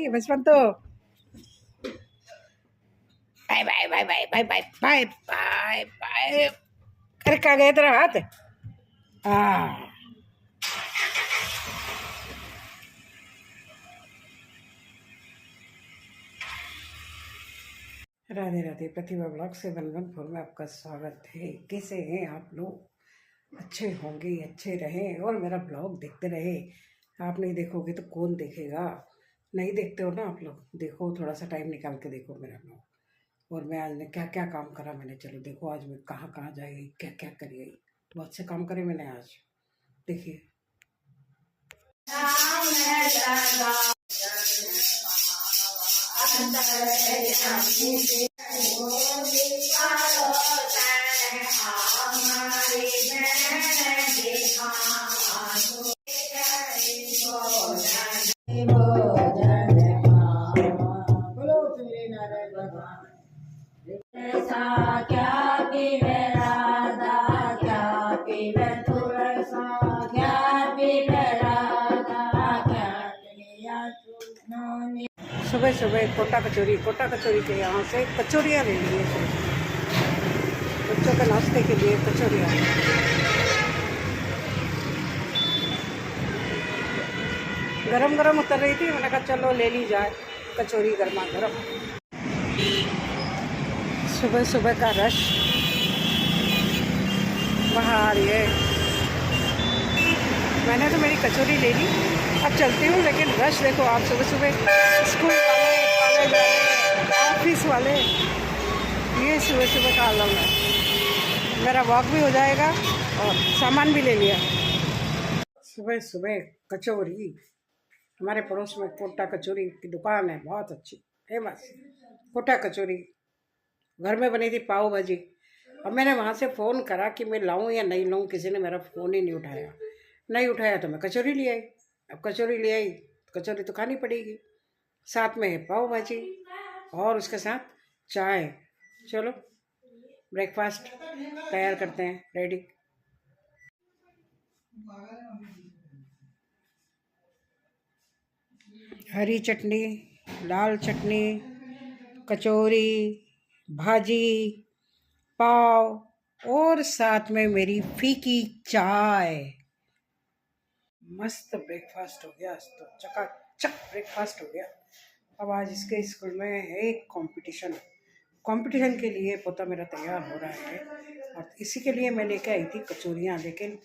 बचपन तो bye bye bye bye bye bye bye bye bye अरे कहाँ गए तेरा हाथ? हाँ राधे राधे। प्रतिभा ब्लॉग से बलवंतपुर में आपका स्वागत है। कैसे हैं आप लोग? अच्छे होंगे, अच्छे रहें और मेरा ब्लॉग देखते रहे। आप नहीं देखोगे तो कौन देखेगा? नहीं देखते हो ना आप लोग? देखो, थोड़ा सा टाइम निकाल के देखो मेरा ब्लॉग। और मैं आज ने क्या क्या काम करा मैंने, चलो देखो आज मैं कहाँ कहाँ जाई, क्या क्या करी गई। बहुत से काम करे मैंने आज, देखिए। सुबह सुबह कोटा कचौरी के यहाँ से कचौरियाँ ले लिए बच्चों के नाश्ते के लिए। कचौरियाँ गरम गरम उतर रही थी, मैंने कहा चलो ले ली जाए कचौरी गर्मा गर्म। सुबह सुबह का रश वहाँ आ रही है। मैंने तो मेरी कचौरी ले ली, अब चलती हूँ। लेकिन रश देखो आप, सुबह सुबह स्कूल वाले, कॉलेज वाले, ऑफिस वाले, ये सुबह सुबह का आलम है। मेरा वॉक भी हो जाएगा और सामान भी ले लिया। सुबह सुबह कचौरी, हमारे पड़ोस में कोटा कचौरी की दुकान है, बहुत अच्छी फेमस कोटा कचौरी। घर में बनी थी पाव भाजी। अब मैंने वहाँ से फ़ोन करा कि मैं लाऊं या नहीं लाऊं, किसी ने मेरा फ़ोन ही नहीं उठाया। नहीं उठाया तो मैं कचौरी ले आई। अब कचौरी ले आई, कचौरी तो खानी पड़ेगी। साथ में है पाव भाजी और उसके साथ चाय। चलो ब्रेकफास्ट तैयार करते हैं, रेडी। हरी चटनी, लाल चटनी, कचौरी, भाजी, पाव और साथ में मेरी फीकी चाय। मस्त ब्रेकफास्ट हो गया आज तो, चकाचक ब्रेकफास्ट हो गया। अब आज इसके स्कूल में है एक कंपटीशन के लिए पोता मेरा तैयार हो रहा है और इसी के लिए मैं लेके आई थी कचौरियाँ। लेकिन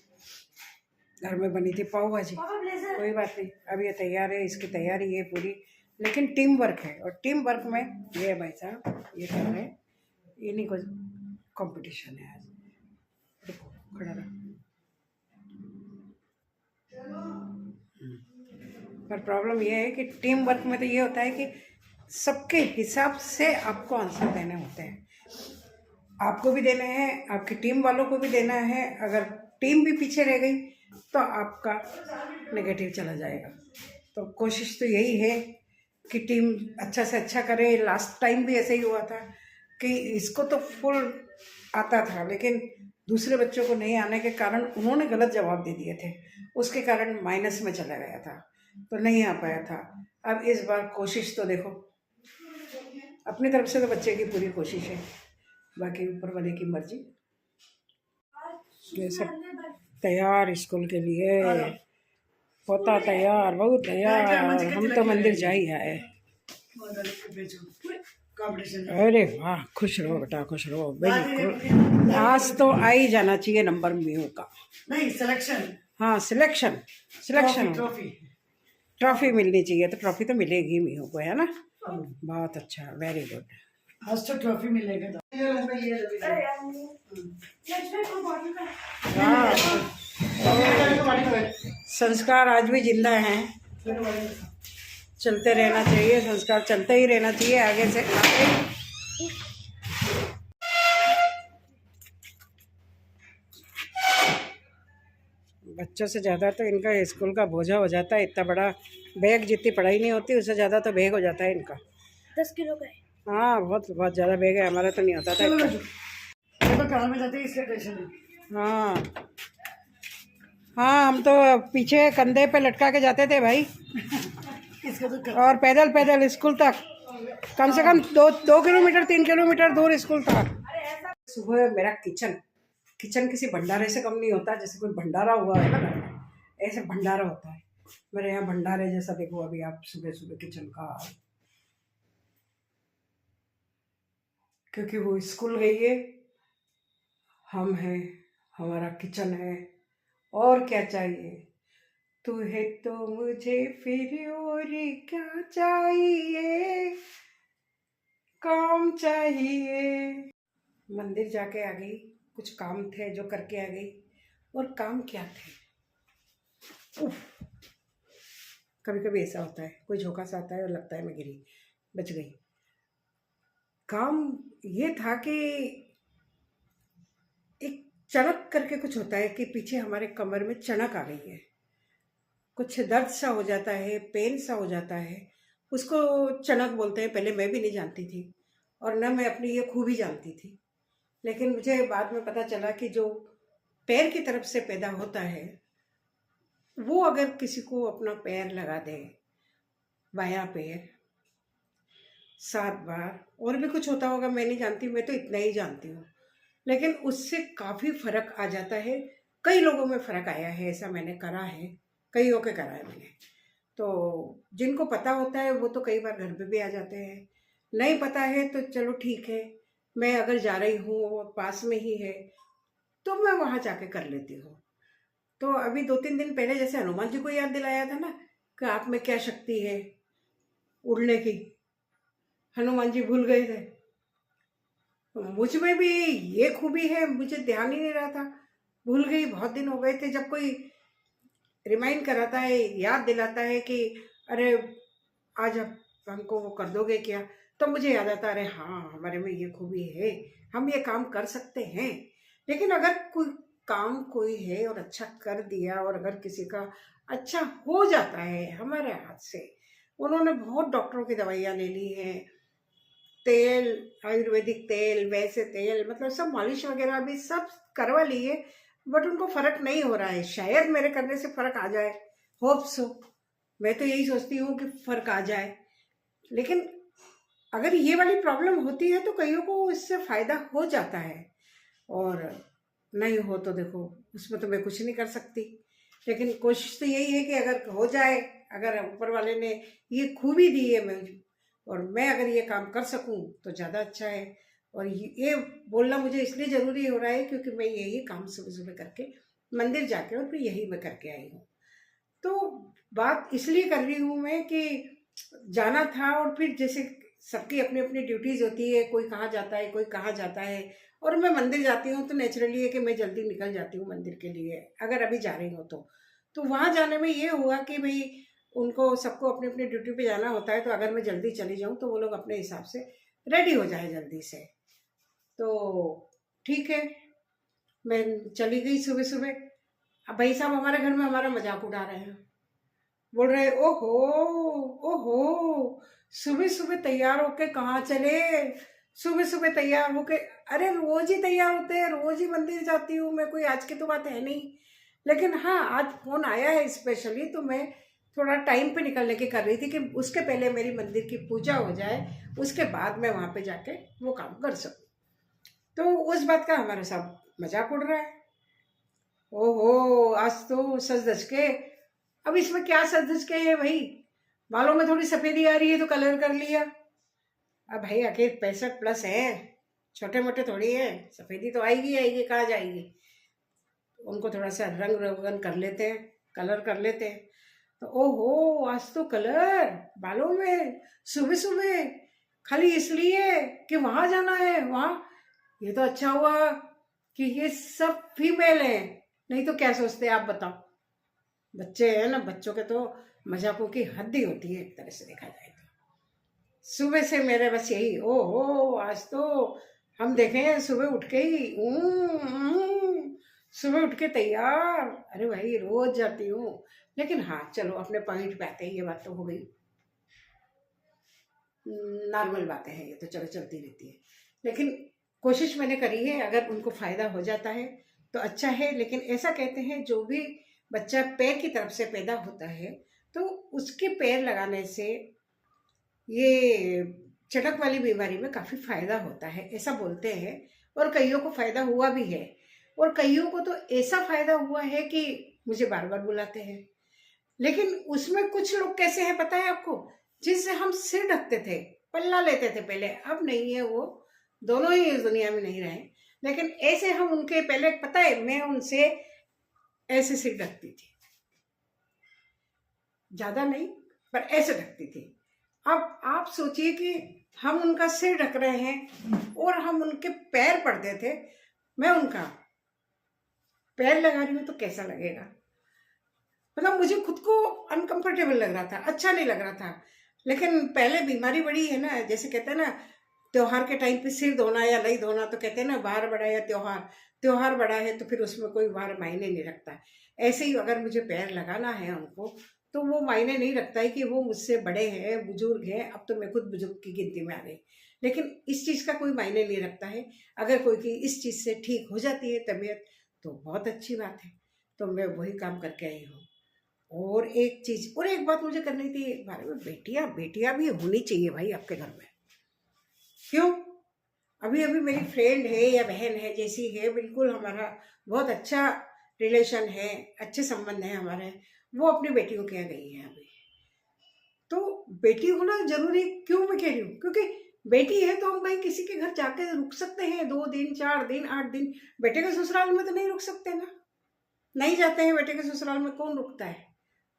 घर में बनी थी पाव भाजी। कोई बात नहीं, अब ये तैयार है, इसकी तैयारी है पूरी। लेकिन टीम वर्क है और टीम वर्क में ये है भाई साहब, ये कर रहे हैं, इन्हीं को कंपटीशन है आज। देखो खड़ा रहा। पर प्रॉब्लम ये है कि टीम वर्क में तो ये होता है कि सबके हिसाब से आपको आंसर देने होते हैं। आपको भी देने हैं, आपकी टीम वालों को भी देना है। अगर टीम भी पीछे रह गई तो आपका नेगेटिव चला जाएगा। तो कोशिश तो यही है कि टीम अच्छा से अच्छा करे। लास्ट टाइम भी ऐसे ही हुआ था कि इसको तो फुल आता था, लेकिन दूसरे बच्चों को नहीं आने के कारण उन्होंने गलत जवाब दे दिए थे, उसके कारण माइनस में चला गया था, तो नहीं आ पाया था। अब इस बार कोशिश तो देखो, अपनी तरफ से तो बच्चे की पूरी कोशिश है, बाकी ऊपर वाले की मर्जी। ये सब तैयार स्कूल के लिए, पोता तैयार, बहू तैयार, हम तो मंदिर जा ही आए। अरे वाह, खुश रहो बेटा, खुश रहो। बिल्कुल आज तो आ ही जाना चाहिए नंबर मीहू का। नहीं सिलेक्शन, हाँ सिलेक्शन ट्रॉफी मिलनी चाहिए। तो ट्रॉफी तो मिलेगी मीहू को, है ना? बहुत अच्छा, वेरी गुड। आज तो ट्रॉफी मिलेगा। संस्कार आज भी जिंदा हैं, चलते रहना चाहिए। संस्कार चलते ही रहना चाहिए आगे से आगे। बच्चों से ज़्यादा तो इनका स्कूल का बोझा हो जाता है। इतना बड़ा बैग, जितनी पढ़ाई नहीं होती उससे ज़्यादा तो बैग हो जाता है इनका। 10 किलो का है। हाँ, बहुत बहुत ज़्यादा बैग है। हमारा तो नहीं होता था। तो कार में जाते हैं, इसलिए टेंशन है। हाँ हाँ, हम तो पीछे कंधे पे लटका के जाते थे भाई। इसका तो और पैदल पैदल स्कूल तक, कम से कम 2 किलोमीटर 3 किलोमीटर दूर स्कूल था। सुबह मेरा किचन किसी भंडारे से कम नहीं होता। जैसे कोई भंडारा हुआ है ना घर में, ऐसे भंडारा होता है मेरे यहाँ। भंडारे जैसा देखो अभी आप सुबह सुबह किचन का, क्योंकि वो स्कूल गई है, हम हैं, हमारा किचन है, और क्या चाहिए। तू है तो मुझे फिर और क्या चाहिए, काम चाहिए। मंदिर जाके आ गई, कुछ काम थे जो करके आ गई। और काम क्या थे, उफ। कभी कभी ऐसा होता है, कोई झोंका सा आता है और लगता है मैं गिरी, बच गई। काम ये था कि एक चनक करके कुछ होता है कि पीछे हमारे कमर में चनक आ गई है, कुछ दर्द सा हो जाता है, पेन सा हो जाता है, उसको चनक बोलते हैं। पहले मैं भी नहीं जानती थी और न मैं अपनी ये खूबी जानती थी, लेकिन मुझे बाद में पता चला कि जो पैर की तरफ से पैदा होता है, वो अगर किसी को अपना पैर लगा दे, बायां पैर 7 बार, और भी कुछ होता होगा मैं नहीं जानती, मैं तो इतना ही जानती हूँ, लेकिन उससे काफ़ी फर्क आ जाता है। कई लोगों में फ़र्क आया है, ऐसा मैंने करा है, कईयों के करा है मैंने। तो जिनको पता होता है वो तो कई बार घर पे भी आ जाते हैं, नहीं पता है तो चलो ठीक है, मैं अगर जा रही हूँ पास में ही है तो मैं वहाँ जाके कर लेती हूँ। तो अभी 2-3 दिन पहले जैसे हनुमान जी को याद दिलाया था ना कि आप में क्या शक्ति है उड़ने की, हनुमान जी भूल गए थे। मुझ में भी ये खूबी है, मुझे ध्यान ही नहीं रहा था, भूल गई। बहुत दिन हो गए थे, जब कोई रिमाइंड कराता है, याद दिलाता है कि अरे आज आप हमको वो कर दोगे क्या, तो मुझे याद आता है अरे हाँ हमारे में ये खूबी है, हम ये काम कर सकते हैं। लेकिन अगर कोई काम कोई है और अच्छा कर दिया, और अगर किसी का अच्छा हो जाता है हमारे हाथ से, उन्होंने बहुत डॉक्टरों की दवाइयाँ ले ली हैं, तेल, आयुर्वेदिक तेल, वैसे तेल, मतलब सब मालिश वगैरह भी सब करवा लिए, बट उनको फ़र्क नहीं हो रहा है। शायद मेरे करने से फ़र्क आ जाए, होप सो, मैं तो यही सोचती हूँ कि फ़र्क आ जाए। लेकिन अगर ये वाली प्रॉब्लम होती है तो कईयों को इससे फ़ायदा हो जाता है, और नहीं हो तो देखो उसमें तो मैं कुछ नहीं कर सकती। लेकिन कोशिश तो यही है कि अगर हो जाए, अगर ऊपर वाले ने ये खूबी दी है मुझे, और मैं अगर ये काम कर सकूं तो ज़्यादा अच्छा है। और ये बोलना मुझे इसलिए ज़रूरी हो रहा है क्योंकि मैं यही काम सुबह सुबह करके मंदिर जाके और फिर यही मैं करके आई हूँ। तो बात इसलिए कर रही हूँ मैं कि जाना था, और फिर जैसे सबकी अपनी अपनी ड्यूटीज़ होती है, कोई कहाँ जाता है कोई कहाँ जाता है, और मैं मंदिर जाती हूँ तो नेचुरली है कि मैं जल्दी निकल जाती हूँ मंदिर के लिए, अगर अभी जा रही हूँ तो वहाँ जाने में ये हुआ कि भाई उनको सबको अपनी अपनी ड्यूटी पे जाना होता है, तो अगर मैं जल्दी चली जाऊँ तो वो लोग अपने हिसाब से रेडी हो जाए जल्दी से। तो ठीक है, मैं चली गई सुबह सुबह। अब भाई साहब हमारे घर में हमारा मजाक उड़ा रहे हैं, बोल रहे ओहो ओहो, सुबह सुबह तैयार होके कहाँ चले, सुबह सुबह तैयार होके। अरे रोज ही तैयार होते हैं, रोज ही मंदिर जाती हूँ मैं, कोई आज की तो बात है नहीं। लेकिन हाँ, आज फोन आया है स्पेशली, तो मैं थोड़ा टाइम पे निकलने की कर रही थी कि उसके पहले मेरी मंदिर की पूजा हो जाए, उसके बाद मैं वहाँ पे जाके वो काम कर सकूँ। तो उस बात का हमारे साथ मजाक उड़ रहा है, ओहो आज तो सज धज के। अब इसमें क्या सज धज के है भाई, बालों में थोड़ी सफेदी आ रही है तो कलर कर लिया। अब भाई आखिर 65+ है, छोटे मोटे थोड़ी है, सफेदी तो आएगी आएगी, कहाँ जाएगी। उनको थोड़ा सा रंग रोगन कर लेते हैं, कलर कर लेते हैं। तो ओहो आज तो कलर बालों में सुबह सुबह, खाली इसलिए कि वहां जाना है वहां। ये तो अच्छा हुआ कि ये सब फीमेल हैं, नहीं तो क्या सोचते आप बताओ। बच्चे हैं ना, बच्चों के तो मजाकों की हद ही होती है एक तरह से देखा जाए तो। सुबह से मेरे बस यही ओहो आज तो हम देखें सुबह उठ के ही सुबह उठ के तैयार। अरे भाई रोज जाती हूँ, लेकिन हाँ चलो अपने पॉइंट पे आते हैं, ये बात तो हो गई, नॉर्मल बातें हैं ये तो, चलो चलती रहती है। लेकिन कोशिश मैंने करी है, अगर उनको फ़ायदा हो जाता है तो अच्छा है। लेकिन ऐसा कहते हैं जो भी बच्चा पैर की तरफ से पैदा होता है तो उसके पैर लगाने से ये चटक वाली बीमारी में काफ़ी फायदा होता है, ऐसा बोलते हैं। और कईयों को फायदा हुआ भी है, और कईयों को तो ऐसा फायदा हुआ है कि मुझे बार बार बुलाते हैं। लेकिन उसमें कुछ लोग कैसे हैं पता है आपको, जिससे हम सिर ढकते थे, पल्ला लेते थे पहले, अब नहीं है वो, दोनों ही इस दुनिया में नहीं रहे। लेकिन ऐसे हम उनके पहले, पता है, मैं उनसे ऐसे सिर ढकती थी, ज्यादा नहीं पर ऐसे ढकती थी। अब आप सोचिए कि हम उनका सिर ढक रहे हैं और हम उनके पैर पड़ते थे, मैं उनका पैर लगा रही हूं तो कैसा लगेगा। मतलब मुझे खुद को अनकंफर्टेबल लग रहा था, अच्छा नहीं लग रहा था। लेकिन पहले बीमारी बड़ी है ना, जैसे कहते हैं ना, त्योहार के टाइम पे सिर धोना या नहीं धोना, तो कहते हैं ना बाहर बड़ा या त्योहार बड़ा है, तो फिर उसमें कोई बाहर मायने नहीं रखता। ऐसे ही अगर मुझे पैर लगाना है उनको, तो वो मायने नहीं रखता है कि वो मुझसे बड़े हैं, बुजुर्ग हैं। अब तो मैं खुद बुजुर्ग की गिनती में आ गई, लेकिन इस चीज़ का कोई मायने नहीं रखता है। अगर कोई की इस चीज़ से ठीक हो जाती है तबीयत, तो बहुत अच्छी बात है। तो मैं वही काम करके आई हूँ। और एक बात मुझे करनी थी बारे में, बेटियां भी होनी चाहिए भाई आपके घर में। क्यों? अभी अभी मेरी फ्रेंड है या बहन है जैसी है, बिल्कुल हमारा बहुत अच्छा रिलेशन है, अच्छे संबंध है हमारे, वो अपनी बेटियों के यहाँ गई है अभी। तो बेटी होना जरूरी क्यों मैं कह रही हूँ, क्योंकि बेटी है तो हम भाई किसी के घर जाके रुक सकते हैं 2 दिन 4 दिन 8 दिन। बेटे के ससुराल में तो नहीं रुक सकते ना, नहीं जाते हैं बेटे के ससुराल में, कौन रुकता है?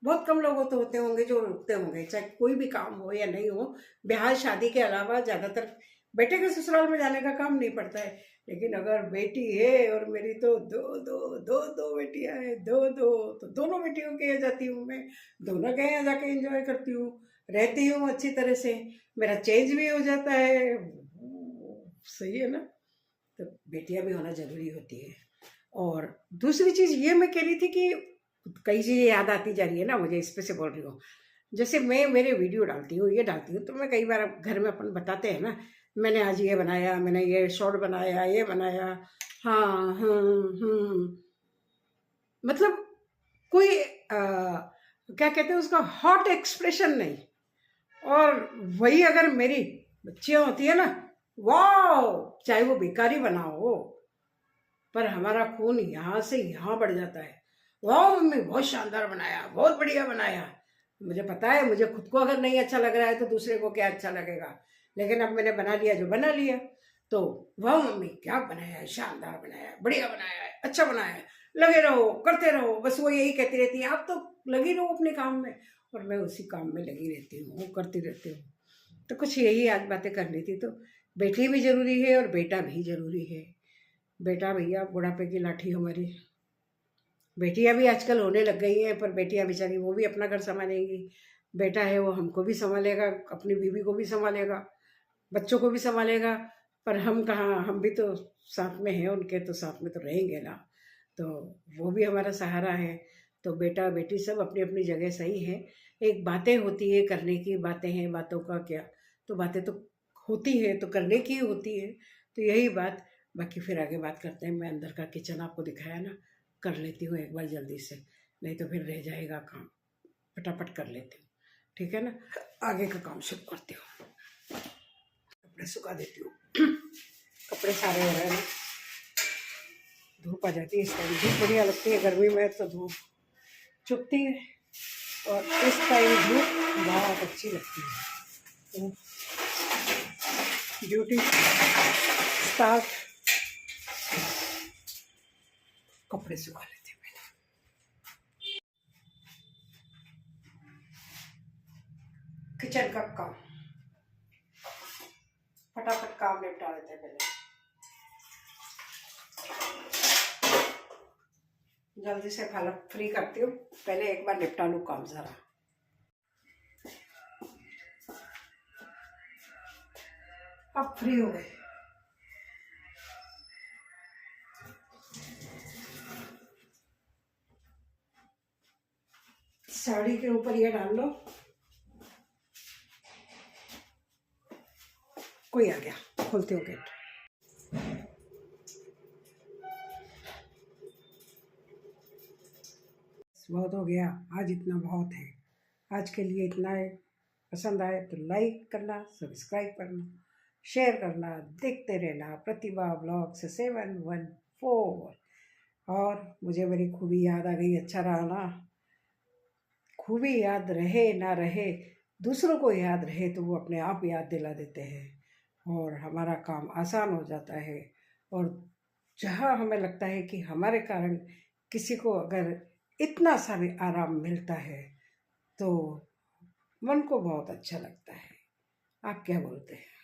बहुत कम लोग तो होते होंगे जो रुकते होंगे, चाहे कोई भी काम हो या नहीं हो। ब्याह शादी के अलावा ज़्यादातर बेटे के ससुराल में जाने का काम नहीं पड़ता है। लेकिन अगर बेटी है, और मेरी तो दो बेटियां हैं, तो दोनों बेटियों के यहाँ जाती हूँ मैं, दोनों के यहाँ जाके एंजॉय करती हूँ, रहती हूँ अच्छी तरह से, मेरा चेंज भी हो जाता है। सही है ना? तो बेटियां भी होना जरूरी होती है। और दूसरी चीज़ ये मैं कह रही थी कि कई चीज़ें याद आती जा रही है ना मुझे, इस पे से बोल रही हूँ। जैसे मैं मेरे वीडियो डालती हूँ, ये डालती हूँ, तो मैं कई बार घर में अपन बताते हैं ना, मैंने आज ये बनाया, मैंने ये शॉर्ट बनाया, ये बनाया, हाँ मतलब कोई क्या कहते हैं उसका, हॉट एक्सप्रेशन नहीं। और वही अगर मेरी बच्चियाँ होती है ना, वाह, चाहे वो बेकारी बनाओ, पर हमारा खून यहाँ से यहाँ बढ़ जाता है। वाह मम्मी बहुत शानदार बनाया, बहुत बढ़िया बनाया। मुझे पता है मुझे खुद को अगर नहीं अच्छा लग रहा है तो दूसरे को क्या अच्छा लगेगा। लेकिन अब मैंने बना लिया जो बना लिया, तो वाह मम्मी क्या बनाया है, शानदार बनाया है, बढ़िया बनाया है, अच्छा बनाया है, लगे रहो, करते रहो। बस वो यही कहती रहती है, आप तो लगी रहो अपने काम में, और मैं उसी काम में लगी रहती हूँ, करती रहती हूँ। तो कुछ यही आज बातें करनी थी। तो बेटी भी जरूरी है और बेटा भी जरूरी है। बेटा भैया बुढ़ापे की लाठी हमारी, बेटियां भी आजकल होने लग गई हैं, पर बेटियां बेचारी वो भी अपना घर संभालेंगी। बेटा है वो हमको भी संभालेगा, अपनी बीवी को भी संभालेगा, बच्चों को भी संभालेगा। पर हम कहाँ, हम भी तो साथ में हैं उनके, तो साथ में तो रहेंगे ना, तो वो भी हमारा सहारा है। तो बेटा बेटी सब अपनी अपनी जगह सही है। एक बातें होती है करने की, बातें हैं, बातों का क्या, तो बातें तो होती है तो करने की होती है। तो यही बात, बाकी फिर आगे बात करते हैं। मैं अंदर का किचन आपको दिखाया ना, कर लेती हूँ एक बार जल्दी से, नहीं तो फिर रह जाएगा काम, फटाफट कर लेती हूँ, ठीक है ना। आगे का काम शुरू करती हूँ, कपड़े सुखा देती हूँ। कपड़े सारे हो रहे हैं, धूप आ जाती है इस टाइम, धूप बढ़िया लगती है गर्मी में, तो धूप चुभती है, और इस टाइम धूप बहुत अच्छी लगती है। ड्यूटी स्टार्ट, कपड़े सुखा लेते हैं पहले। किचन का काम फटाफट काम निपटा लेते हैं पहले, जल्दी से खाना फ्री करती हूँ, पहले एक बार निपटा लूँ काम सारा। अब फ्री हो गए। साड़ी के ऊपर ये डाल लो, कोई आ गया, खोलती हूँ गेट। बहुत हो गया आज, इतना बहुत है, आज के लिए इतना है। पसंद आए तो लाइक करना, सब्सक्राइब करना, शेयर करना, देखते रहना प्रतिभा ब्लॉग्स 714। और मुझे मेरी खूबी याद आ गई, अच्छा रहा ना। खूबी याद रहे ना रहे, दूसरों को याद रहे तो वो अपने आप याद दिला देते हैं और हमारा काम आसान हो जाता है। और जहाँ हमें लगता है कि हमारे कारण किसी को अगर इतना सा भी आराम मिलता है तो मन को बहुत अच्छा लगता है। आप क्या बोलते हैं?